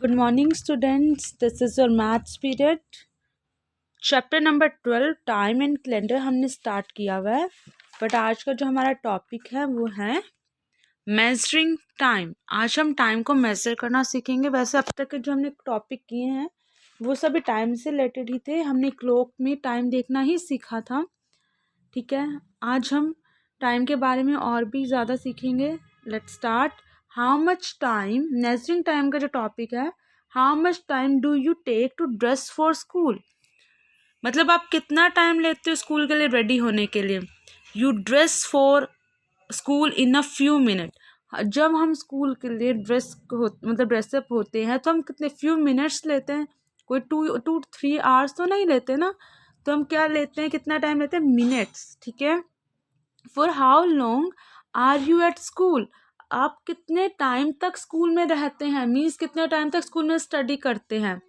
Good morning, students. This is your maths period. Chapter number 12 time and calendar हमने start किया हुआ है, but आज का जो हमारा टॉपिक है वो है मेजरिंग टाइम। आज हम टाइम को मेजर करना सीखेंगे। वैसे अब तक के जो हमने टॉपिक किए हैं वो सभी टाइम से रिलेटेड ही थे। हमने क्लॉक में टाइम देखना ही सीखा था, ठीक है। आज हम टाइम के बारे में और भी ज़्यादा सीखेंगे। Let's start. How much time, measuring time का जो टॉपिक है, how much time do you take to dress for school. मतलब आप कितना टाइम लेते हो स्कूल के लिए रेडी होने के लिए। You dress for school in a few minute. जब हम स्कूल के लिए मतलब ड्रेसअप होते हैं तो हम कितने फ्यू मिनट्स लेते हैं, कोई 2 to 3 hours तो नहीं लेते ना। तो हम क्या लेते हैं, कितना टाइम लेते हैं, मिनट्स, ठीक है। For how long are you at school. आप कितने टाइम तक स्कूल में रहते हैं, मीन्स कितने टाइम तक स्कूल में स्टडी करते हैं,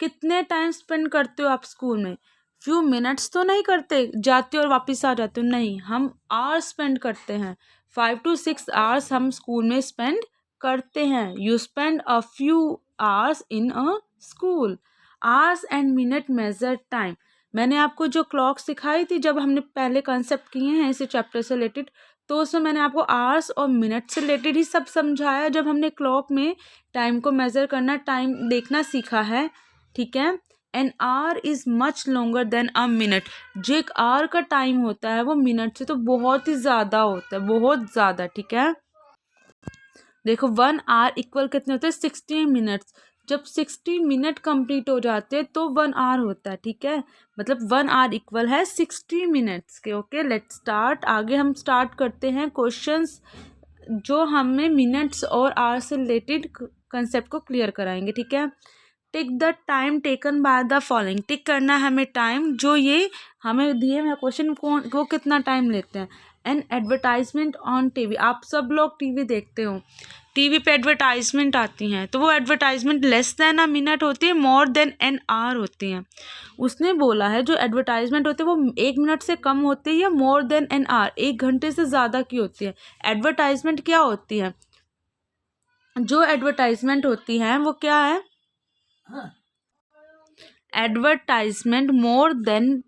कितने टाइम स्पेंड करते हो आप स्कूल में। फ्यू मिनट्स तो नहीं करते, जाते हो और वापस आ जाते हो, नहीं, हम आवर्स स्पेंड करते हैं। 5 to 6 hours हम स्कूल में स्पेंड करते हैं। You spend a few hours in a school. Hours and minute measure time. मैंने आपको जो क्लॉक सिखाई थी जब हमने पहले कंसेप्ट किए हैं इसी चैप्टर से रिलेटेड, तो उसमें मैंने आपको आवर्स और मिनट से रिलेटेड ही सब समझाया जब हमने क्लॉक में टाइम को मेज़र करना, टाइम देखना सीखा है, ठीक है। An hour is much longer than a minute. जो एक आवर का टाइम होता है वो मिनट से तो बहुत ही ज़्यादा होता है, बहुत ज़्यादा, ठीक है। देखो 1 hour इक्वल कितने होते हैं, 60 मिनट्स। जब 60 मिनट कंप्लीट हो जाते हैं तो 1 hour होता है, ठीक है। मतलब 1 hour इक्वल है 60 मिनट्स के। Okay, let's start. आगे हम स्टार्ट करते हैं क्वेश्चंस जो हमें मिनट्स और आवर से रिलेटेड कंसेप्ट को क्लियर कराएंगे, ठीक है। Tick the time taken by the following. Tick करना है हमें टाइम जो ये हमें दिए हुए क्वेश्चन वो कितना टाइम लेते हैं। An advertisement on TV. आप सब लोग टीवी देखते हो, टीवी पे एडवर्टाइजमेंट आती हैं, तो वो advertisement less than a minute होती है, मोर देन एन आवर होती हैं। उसने बोला है जो एडवर्टाइजमेंट होती है वो 1 मिनट से कम होती है या मोर देन एन आवर, 1 घंटे से ज़्यादा की होती है। एडवर्टाइजमेंट क्या होती है, जो एडवर्टाइजमेंट होती है वो क्या है, advertisement more than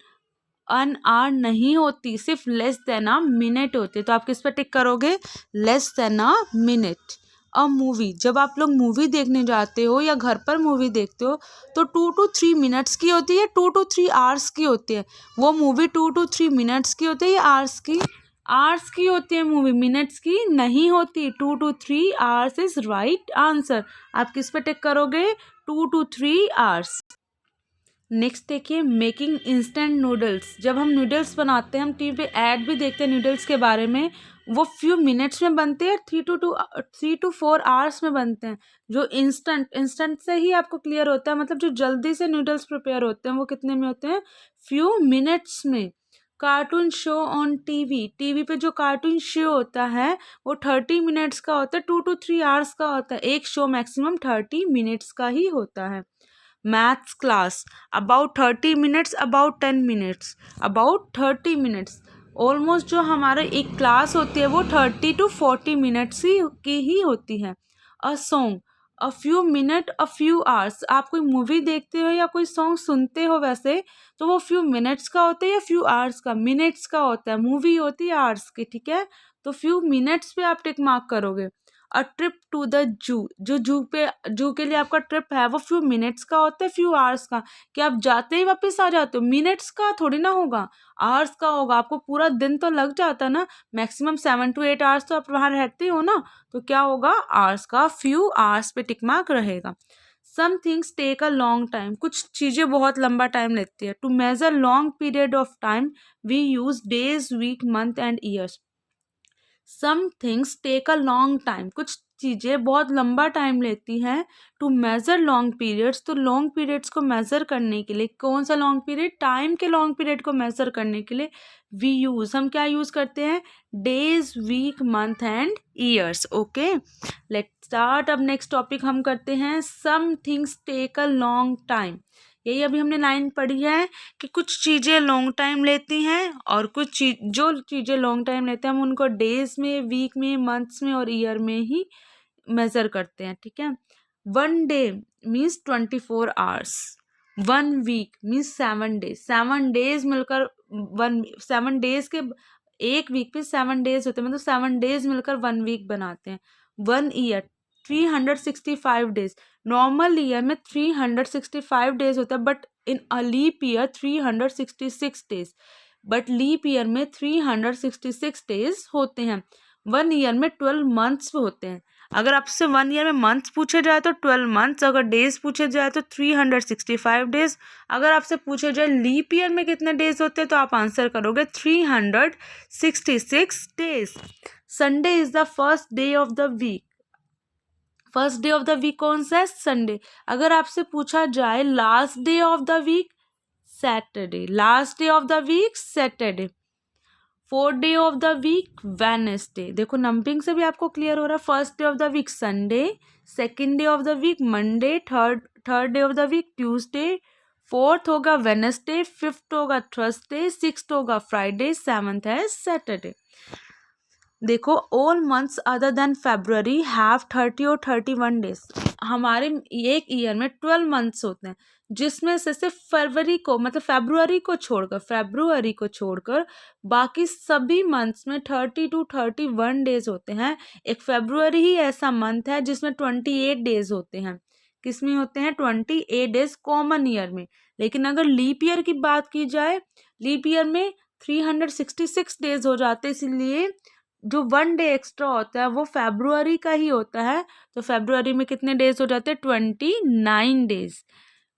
an hour नहीं होती, सिर्फ लेस देन अ मिनट होती है। तो आप किस पे टिक करोगे, less than a minute. A movie, जब आप लोग मूवी देखने जाते हो या घर पर मूवी देखते हो तो 2 to 3 मिनट्स की होती है, 2 to 3 hours की होती है। वो मूवी 2 to 3 मिनट्स की होती है या आवर्स की, आवर्स की होती है मूवी, मिनट्स की नहीं होती। 2 to 3 hours is right answer. आप किस पे टिक करोगे, 2 to 3 hours। नेक्स्ट देखिए, मेकिंग इंस्टेंट नूडल्स। जब हम नूडल्स बनाते हैं, हम टीवी पे ऐड भी देखते हैं नूडल्स के बारे में, वो फ्यू मिनट्स में बनते हैं, 3 to 4 hours में बनते हैं। जो इंस्टेंट से ही आपको क्लियर होता है, मतलब जो जल्दी से नूडल्स प्रिपेयर होते हैं वो कितने में होते हैं, फ्यू मिनट्स में। Cartoon show on TV, TV पे जो कार्टून शो होता है वो 30 मिनट्स का होता है, 2 to 3 hours का होता है। एक शो मैक्सिमम 30 मिनट्स का ही होता है। Maths class about 30 minutes, about 10 minutes, about 30 minutes. Almost जो हमारा एक क्लास होती है वो 30 to 40 मिनट्स की ही होती है। A song, a few minute, a few hours. आप कोई मूवी देखते हो या कोई सॉन्ग सुनते हो वैसे, तो वो फ्यू मिनट्स का होता है या फ्यू आवर्स का, मिनट्स का होता है। मूवी होती है आवर्स की, ठीक है। तो फ्यू मिनट्स पे आप टिक मार्क करोगे। A trip to the zoo, जो जू के लिए आपका ट्रिप है वो फ्यू मिनट्स का होता है, फ्यू आवर्स का। कि आप जाते ही वापस आ जाते हो, मिनट्स का थोड़ी ना होगा, आवर्स का होगा। आपको पूरा दिन तो लग जाता है ना, मैक्सिमम 7 to 8 hours तो आप वहाँ रहते हो ना, तो क्या होगा, आवर्स का, फ्यू आवर्स पे टिक मार्क रहेगा। Some things take a long time. कुछ चीज़ें बहुत लंबा टाइम लेती है। To measure long period of time we use days, week, month and years. Some things take a long time. कुछ चीज़ें बहुत लंबा टाइम लेती हैं। टू मेज़र लॉन्ग पीरियड्स, तो लॉन्ग पीरियड्स को मेज़र करने के लिए, कौन सा लॉन्ग पीरियड, टाइम के लॉन्ग पीरियड को मेज़र करने के लिए वी यूज़, हम क्या यूज़ करते हैं, days, week, month and years. Okay, let start. अब नेक्स्ट टॉपिक हम करते हैं, some things take a long time. यही अभी हमने लाइन पढ़ी है कि कुछ चीज़ें लॉन्ग टाइम लेती हैं और जो चीज़ें लॉन्ग टाइम लेते हैं हम उनको डेज में, वीक में, मंथ्स में और ईयर में ही मेज़र करते हैं, ठीक है। One day means 24 hours. 1 week means 7 days. 7 days मिलकर 7 डेज के एक वीक में 7 डेज होते हैं, मतलब 7 डेज मिलकर 1 वीक बनाते हैं। 1 ईयर 365 डेज। नॉर्मल ईयर में 365 डेज होता है, but in a leap year 366 days. But leap year में 366 डेज होते हैं। 1 ईयर में 12 मंथ्स होते हैं। अगर आपसे 1 ईयर में मंथ्स पूछे जाए तो 12 मंथ्स, अगर डेज पूछे जाए तो 365 डेज। अगर आपसे पूछे जाए लीप ईयर में कितने डेज होते हैं तो आप आंसर करोगे 366 days. Sunday is the first day of the week. First day of the week कौन सा है? संडे। अगर आपसे पूछा जाए last day of the week, Saturday. Last day of the week Saturday. Fourth day of the week Wednesday. देखो numbering से भी आपको क्लियर हो रहा है। First day of the week Sunday, second day of the week Monday, third day of the week Tuesday, fourth होगा Wednesday, fifth होगा Thursday, sixth होगा फ्राइडे, सेवंथ है सैटरडे। देखो all months other than February have 30 और 31 days. हमारे एक year में 12 months होते हैं, जिसमें से सिर्फ फरवरी को मतलब फेब्रुअरी को छोड़कर बाकी सभी मंथ्स में 30 to 31 डेज होते हैं। एक फेब्रुअरी ही ऐसा मंथ है जिसमें 28 डेज होते हैं। किसमें होते हैं? 28 डेज कॉमन ईयर में। लेकिन अगर लीप ईयर की बात की जाए, लीप ईयर में 366 डेज हो जाते हैं, इसलिए जो 1 डे एक्स्ट्रा होता है वो फेब्रुअरी का ही होता है। तो फेब्रुअरी में कितने डेज हो जाते हैं? 29 डेज।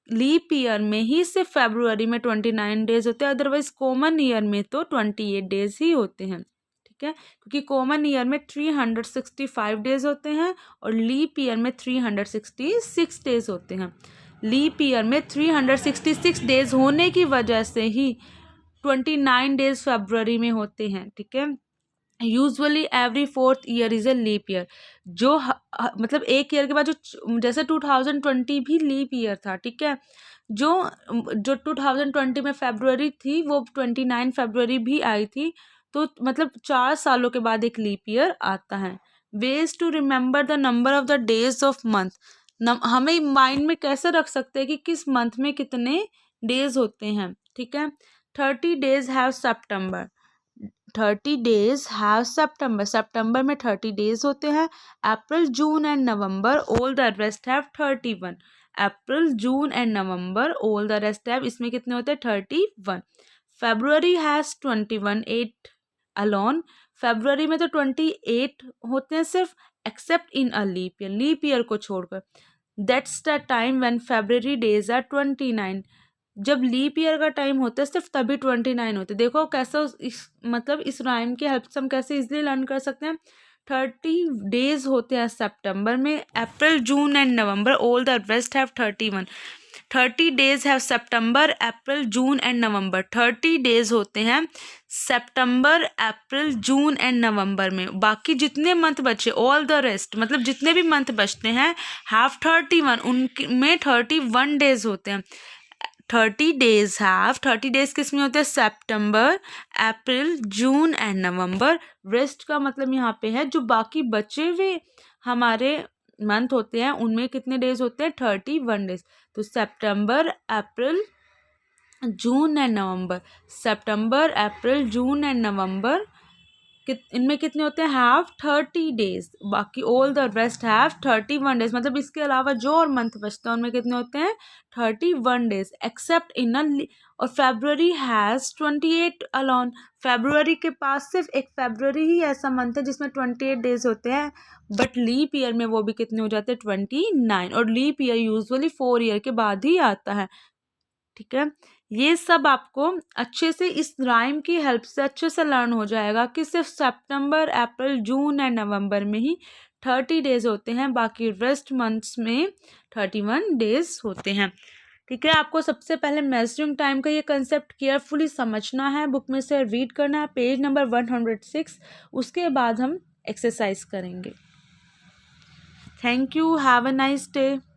लीप ईयर में ही सिर्फ फेब्रुअरी में 29 डेज होते हैं, अदरवाइज कॉमन ईयर में तो 28 डेज ही होते हैं। ठीक है, क्योंकि कॉमन ईयर में 365 डेज होते हैं और लीप ईयर में 366 डेज होते हैं। लीप ईयर में 366 डेज होने की वजह से ही 29 डेज फेब्रुअरी में होते हैं। ठीक है, usually every 4th year is a leap year. जो मतलब एक ईयर के बाद जो जैसे 2020 भी लीप ईयर था। ठीक है, जो 2020 में फेब्रुअरी थी वो 29 फेब्रुअरी भी आई थी, तो मतलब 4 सालों के बाद एक लीप ईयर आता है। Ways to remember the number of the days of month. हमें माइंड में कैसे रख सकते हैं कि किस मंथ में कितने डेज होते हैं। ठीक है, 30 days have September. 30 days have September. सितंबर में 30 डेज होते हैं। April June and November all the rest have 31। April June and November all the rest have, इसमें कितने होते हैं? 31। February has 21 alone. फेब्रुअरी में तो 28 होते हैं सिर्फ, except in a leap year को छोड़कर। That's the time when February days are 29। जब लीप ईयर का टाइम होता है सिर्फ तभी 29 होते हैं। देखो कैसा मतलब इस राइम की हेल्प से हम कैसे इजिली लर्न कर सकते हैं। 30 डेज होते हैं सितंबर में। April June and November all the rest have 31। 30 days have September, April June and November. 30 days होते हैं सितंबर, अप्रैल जून एंड नवंबर में। बाकी जितने मंथ बचे ऑल द रेस्ट मतलब जितने भी मंथ बचते हैं हैव 31, उनमें 31 डेज होते हैं। 30 डेज हैव 30 डेज किस में होते हैं? सितंबर, April, June and November. Rest का मतलब यहाँ पे है जो बाकी बचे हुए हमारे मंथ होते हैं उनमें कितने डेज होते हैं? 31 डेज। तो सितंबर, April, June and November. September, April, June and नवंबर इनमें कितने होते हैं? Have 30 days. बाकी all the rest have 31 days. मतलब इसके अलावा जो और मंथ बचते हैं उनमें कितने होते हैं? 31 डेज, एक्सेप्ट इन और फेब्रुअरी हैज़ 28 अलॉन। फेब्रुअरी के पास सिर्फ एक फेब्रुअरी ही ऐसा मंथ है जिसमें 28 डेज होते हैं, बट लीप ईयर में वो भी कितने हो जाते हैं? 29। और लीप ईयर यूजुअली 4 ईयर के बाद ही आता है। ठीक है, ये सब आपको अच्छे से इस राइम की हेल्प से अच्छे से लर्न हो जाएगा कि सिर्फ सितंबर, अप्रैल, जून एंड नवंबर में ही 30 डेज होते हैं, बाकी रेस्ट मंथ्स में 31 डेज होते हैं। ठीक है, आपको सबसे पहले मेजरिंग टाइम का ये कंसेप्ट केयरफुली समझना है, बुक में से रीड करना है, पेज नंबर 106। उसके बाद हम एक्सरसाइज करेंगे। Thank you, have a nice day.